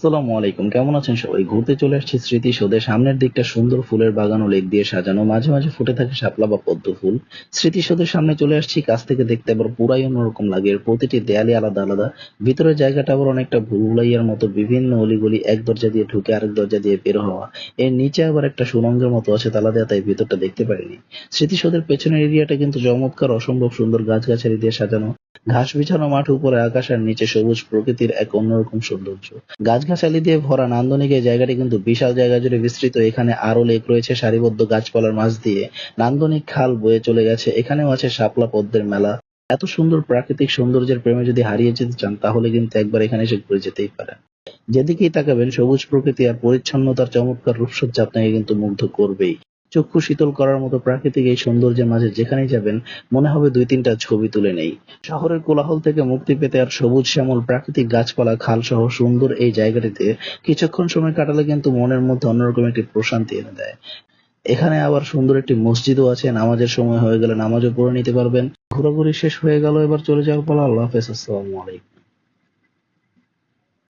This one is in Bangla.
আসসালামু আলাইকুম, কেমন আছেন সবাই? ঘুরতে চলে আসছি স্মৃতিসৌধে। সামনের দিকটা সুন্দর ফুলের বাগান ও লেক দিয়ে সাজানো, মাঝে মাঝে ফুটে থাকে শাপলা বা পদ্ম ফুল। স্মৃতিসৌধের সামনে চলে আসছি, কাছ থেকে দেখতে আবার পুরাই অন্যরকম লাগে। এর প্রতিটি দেয়ালই আলাদা আলাদা। ভিতরের জায়গাটা আবার অনেকটা ভুলভুলাইয়ার মতো, বিভিন্ন অলিগলি, এক দরজা দিয়ে ঢুকে আরেক দরজা দিয়ে বের হওয়া। এর নিচে আবার একটা সুড়ঙ্গের মতো আছে, তালা দেওয়া, তাই ভিতরটা দেখতে পারিনি। স্মৃতিসৌধের পেছনের এরিয়াটা কিন্তু চমৎকার, অসম্ভব সুন্দর গাছগাছালি দিয়ে সাজানো। ঘাস বিছানো মাঠ, উপরে আকাশ আর নিচে সবুজ, প্রকৃতির এক অন্যরকম সৌন্দর্য। গাছগাছালি দিয়ে ভরা নান্দনিক এই জায়গাটি কিন্তু বিশাল জায়গা জুড়ে বিস্তৃত। এখানে আরো লেক রয়েছে সারিবদ্ধ গাছপালার মাঝ দিয়ে। নান্দনিক খাল বয়ে চলে গেছে। এখানেও আছে শাপলা পদ্মের মেলা। এত সুন্দর প্রাকৃতিক সৌন্দর্যের প্রেমে যদি হারিয়ে যেতে চান, তাহলে কিন্তু একবার এখানে এসে ঘুরে যেতেই পারেন। যেদিকেই তাকাবেন সবুজ প্রকৃতি আর পরিচ্ছন্নতার চমৎকার রূপসজ্জা আপনাকে কিন্তু মুগ্ধ করবেই। চক্ষু শীতল করার মতো প্রাকৃতিক এই সৌন্দর্যের মাঝে যেখানেই যাবেন, মনে হবে ২-৩টা ছবি তুলে নেই। শহরের কোলাহল থেকে মুক্তি পেতে আর সবুজ শ্যামল প্রাকৃতিক গাছপালা, খাল সহ সুন্দর এই জায়গাটিতে কিছুক্ষণ সময় কাটালে কিন্তু মনের মধ্যে অন্যরকম একটি প্রশান্তি এনে দেয়। এখানে আবার সুন্দর একটি মসজিদও আছে। নামাজের সময় হয়ে গেলে নামাজও পড়ে নিতে পারবেন। ঘোরাঘুরি শেষ হয়ে গেল, এবার চলে যাওয়ার পালা। আল্লাহ হাফেজ, আসসালামু আলাইকুম।